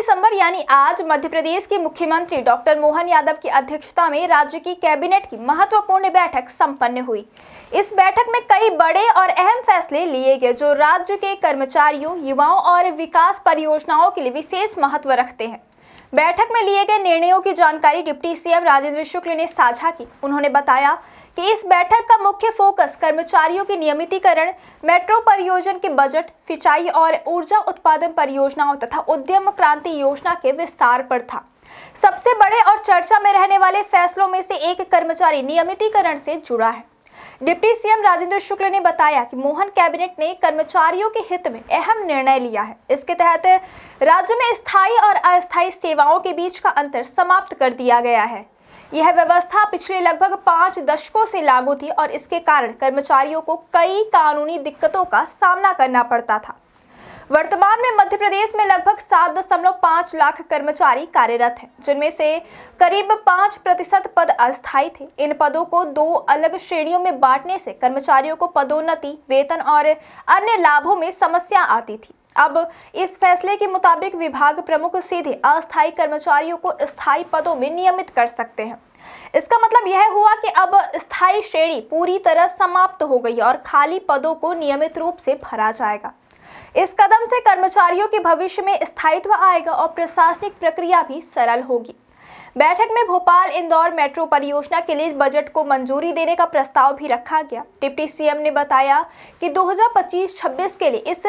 दिसंबर यानी आज मध्य प्रदेश के मुख्यमंत्री डॉक्टर मोहन यादव की अध्यक्षता में राज्य की कैबिनेट की महत्वपूर्ण बैठक संपन्न हुई। इस बैठक में कई बड़े और अहम फैसले लिए गए जो राज्य के कर्मचारियों, युवाओं और विकास परियोजनाओं के लिए विशेष महत्व रखते हैं। बैठक में लिए गए निर्णयों की जानकारी डिप्टी सीएम राजेंद्र शुक्ल ने साझा की। उन्होंने बताया कि इस बैठक का मुख्य फोकस कर्मचारियों के नियमितीकरण, मेट्रो परियोजना के बजट, सिंचाई और ऊर्जा उत्पादन परियोजनाओं तथा उद्यम क्रांति योजना के विस्तार पर था। सबसे बड़े और चर्चा में रहने वाले फैसलों में से एक कर्मचारी नियमितीकरण से जुड़ा है। डिप्टी सीएम राजेंद्र शुक्ल ने बताया कि मोहन कैबिनेट ने कर्मचारियों के हित में अहम निर्णय लिया है। इसके तहत राज्य में स्थायी और अस्थायी सेवाओं के बीच का अंतर समाप्त कर दिया गया है। यह व्यवस्था पिछले लगभग 5 दशकों से लागू थी और इसके कारण कर्मचारियों को कई कानूनी दिक्कतों का सामना करना पड़ता था। वर्तमान में मध्य प्रदेश में लगभग 7.5 लाख कर्मचारी कार्यरत हैं, जिनमें से करीब 5% पद अस्थायी थे। इन पदों को 2 अलग श्रेणियों में बांटने से कर्मचारियों को पदोन्नति, वेतन और अन्य लाभों में समस्या आती थी। अब इस फैसले के मुताबिक विभाग प्रमुख सीधे अस्थायी कर्मचारियों को स्थायी पदों में नियमित कर सकते हैं। इसका मतलब यह हुआ कि अब स्थायी श्रेणी पूरी तरह समाप्त हो गई और खाली पदों को नियमित रूप से भरा जाएगा। इस कदम से कर्मचारियों के भविष्य में स्थायित्व आएगा और प्रशासनिक प्रक्रिया भी सरल होगी। बैठक में भोपाल इंदौर मेट्रो परियोजना के लिए बजट को मंजूरी देने का प्रस्ताव भी रखा गया। डिप्टी सीएम ने बताया कि 2025-26 के लिए इस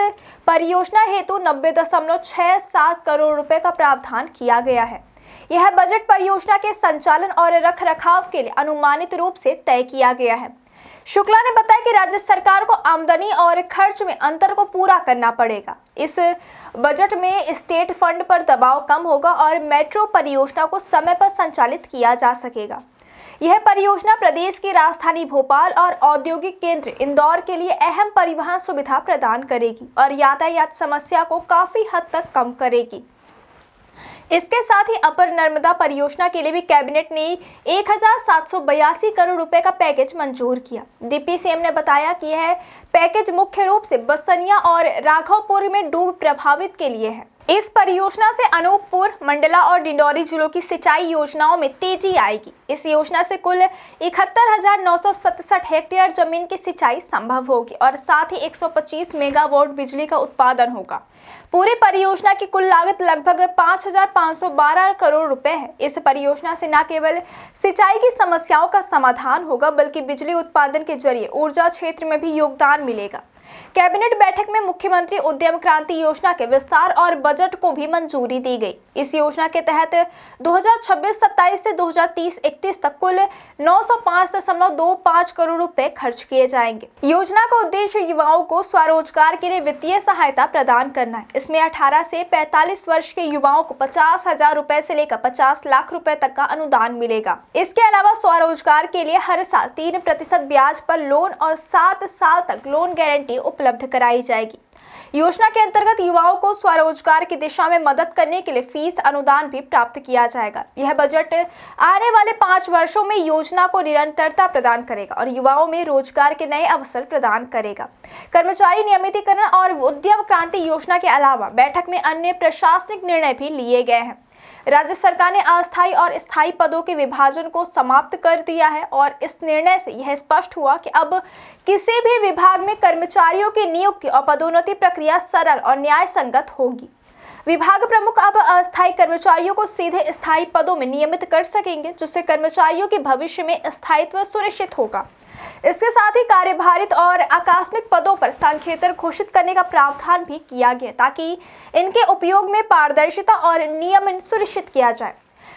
परियोजना हेतु 90.67 करोड़ रुपए का प्रावधान किया गया है। यह बजट परियोजना के संचालन और रखरखाव के लिए अनुमानित रूप से तय किया गया है। शुक्ला ने बताया कि राज्य सरकार को आमदनी और खर्च में अंतर को पूरा करना पड़ेगा। इस बजट में स्टेट फंड पर दबाव कम होगा और मेट्रो परियोजना को समय पर संचालित किया जा सकेगा। यह परियोजना प्रदेश की राजधानी भोपाल और औद्योगिक केंद्र इंदौर के लिए अहम परिवहन सुविधा प्रदान करेगी और यातायात समस्या को काफी हद तक कम करेगी। इसके साथ ही अपर नर्मदा परियोजना के लिए भी कैबिनेट ने 1782 करोड़ रुपए का पैकेज मंजूर किया। डिप्टी सीएम ने बताया कि यह पैकेज मुख्य रूप से बसनिया और राघवपुर में डूब प्रभावित के लिए है। इस परियोजना से अनूपपुर, मंडला और डिंडौरी जिलों की सिंचाई योजनाओं में तेजी आएगी। इस योजना से कुल 71,967 हेक्टेयर जमीन की सिंचाई संभव होगी और साथ ही 125 मेगावाट बिजली का उत्पादन होगा। पूरी परियोजना की कुल लागत लगभग 5,512 करोड़ रुपए है। इस परियोजना से न केवल सिंचाई की समस्याओं का समाधान होगा बल्कि बिजली उत्पादन के जरिए ऊर्जा क्षेत्र में भी योगदान मिलेगा। कैबिनेट बैठक में मुख्यमंत्री उद्यम क्रांति योजना के विस्तार और बजट को भी मंजूरी दी गई। इस योजना के तहत 2026-27 से 2030-31 तक कुल 905.25 करोड़ रुपए खर्च किए जाएंगे। योजना का उद्देश्य युवाओं को स्वरोजगार के लिए वित्तीय सहायता प्रदान करना है। इसमें 18 से 45 वर्ष के युवाओं को 50,000 रुपए से लेकर 50 लाख रुपए तक का अनुदान मिलेगा। इसके अलावा स्वरोजगार के लिए हर साल 3% ब्याज पर लोन और 7 साल तक लोन गारंटी उपलब्ध कराई जाएगी। योजना के अंतर्गत युवाओं को स्वरोजगार की दिशा में मदद करने के लिए फीस अनुदान भी प्राप्त किया जाएगा। यह बजट आने वाले 5 वर्षों में योजना को निरंतरता प्रदान करेगा और युवाओं में रोजगार के नए अवसर प्रदान करेगा। कर्मचारी नियमितीकरण और उद्यम क्रांति योजना के अलावा बैठक में अन्य प्रशासनिक निर्णय भी लिए गए हैं। राज्य सरकार ने अस्थायी और स्थायी पदों के विभाजन को समाप्त कर दिया है और इस निर्णय से यह स्पष्ट हुआ कि अब किसी भी विभाग में कर्मचारियों की नियुक्ति और पदोन्नति प्रक्रिया सरल और न्याय संगत होगी। विभाग प्रमुख अब अस्थायी कर्मचारियों को सीधे स्थायी पदों में नियमित कर सकेंगे, जिससे कर्मचारियों के भविष्य में स्थायित्व सुनिश्चित होगा। इसके साथ ही कार्यभारित और आकस्मिक पदों पर सांख्येतर घोषित करने का प्रावधान भी किया गया ताकि इनके उपयोग में पारदर्शिता और नियमन सुनिश्चित किया जाए।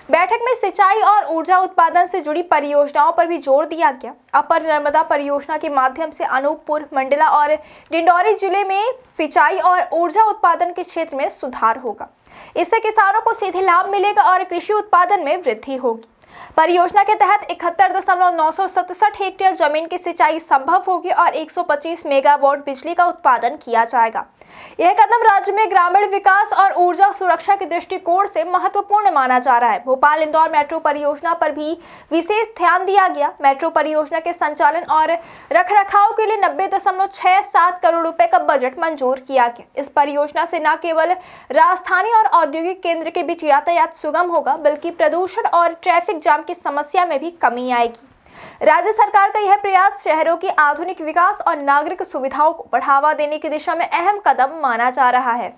बैठक में सिंचाई और ऊर्जा उत्पादन से जुड़ी परियोजनाओं पर भी जोर दिया गया। अपर नर्मदा परियोजना के माध्यम से अनूपपुर, मंडला और डिंडौरी जिले में सिंचाई और ऊर्जा उत्पादन के क्षेत्र में सुधार होगा। इससे किसानों को सीधे लाभ मिलेगा और कृषि उत्पादन में वृद्धि होगी। परियोजना के तहत 71,967 हेक्टेयर जमीन की सिंचाई संभव होगी और 125 मेगावाट बिजली का उत्पादन किया जाएगा। यह कदम राज्य में ग्रामीण विकास और ऊर्जा सुरक्षा के दृष्टिकोण से महत्वपूर्ण माना जा रहा है। भोपाल इंदौर मेट्रो परियोजना पर भी विशेष ध्यान दिया गया। मेट्रो परियोजना के संचालन और रखरखाव के लिए 90.67 करोड़ रुपए का बजट मंजूर किया गया। इस परियोजना से न केवल राजधानी और औद्योगिक केंद्र के बीच यातायात सुगम होगा, बल्कि प्रदूषण और ट्रैफिक जाम की समस्या में भी कमी आएगी। राज्य सरकार का यह प्रयास शहरों की आधुनिक विकास और नागरिक सुविधाओं को बढ़ावा देने की दिशा में अहम कदम माना जा रहा है।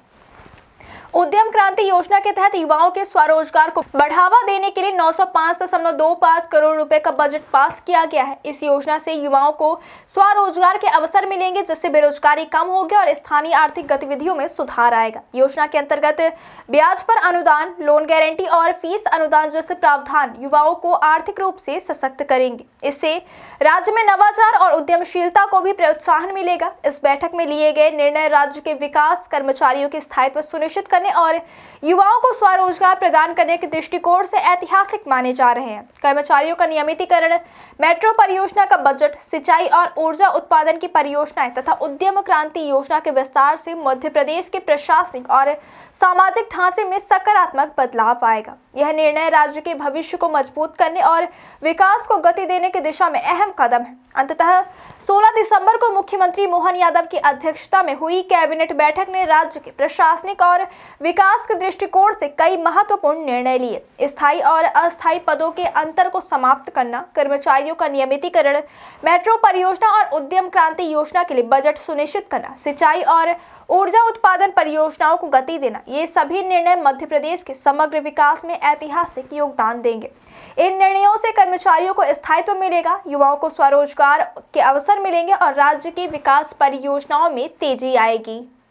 उद्यम क्रांति योजना के तहत युवाओं के स्वरोजगार को बढ़ावा देने के लिए 905.25 करोड़ रुपए का बजट पास किया गया है। इस योजना से युवाओं को स्वरोजगार के अवसर मिलेंगे, जिससे बेरोजगारी कम होगी और स्थानीय आर्थिक गतिविधियों में सुधार आएगा। योजना के अंतर्गत ब्याज पर अनुदान, लोन गारंटी और फीस अनुदान जैसे प्रावधान युवाओं को आर्थिक रूप से सशक्त करेंगे। इससे राज्य में नवाचार और उद्यमशीलता को भी प्रोत्साहन मिलेगा। इस बैठक में लिए गए निर्णय राज्य के विकास, कर्मचारियों के स्थायित्व सुनिश्चित करने और युवाओं को स्वरोजगार प्रदान करने के दृष्टिकोण से ऐतिहासिक माने जा रहे हैं। कर्मचारियों का नियमितीकरण, मेट्रो परियोजना का बजट, सिंचाई और ऊर्जा उत्पादन की परियोजनाएं तथा उद्यम क्रांति योजना के विस्तार से मध्य प्रदेश के प्रशासनिक और सामाजिक ढांचे में सकारात्मक बदलाव आएगा। यह निर्णय राज्य के भविष्य को मजबूत करने और विकास को गति देने की दिशा में अहम कदम है। अंततः 16 दिसंबर को मुख्यमंत्री मोहन यादव की अध्यक्षता में हुई कैबिनेट बैठक ने राज्य के प्रशासनिक और विकास के दृष्टिकोण से कई महत्वपूर्ण निर्णय लिए। स्थायी और अस्थायी पदों के अंतर को समाप्त करना, कर्मचारियों का नियमितीकरण, मेट्रो परियोजना और उद्यम क्रांति योजना के लिए बजट सुनिश्चित करना, सिंचाई और ऊर्जा उत्पादन परियोजनाओं को गति देना, ये सभी निर्णय मध्य प्रदेश के समग्र विकास में ऐतिहासिक योगदान देंगे। इन निर्णयों से कर्मचारियों को स्थायित्व मिलेगा, युवाओं को स्वरोजगार के अवसर मिलेंगे और राज्य की विकास परियोजनाओं में तेजी आएगी।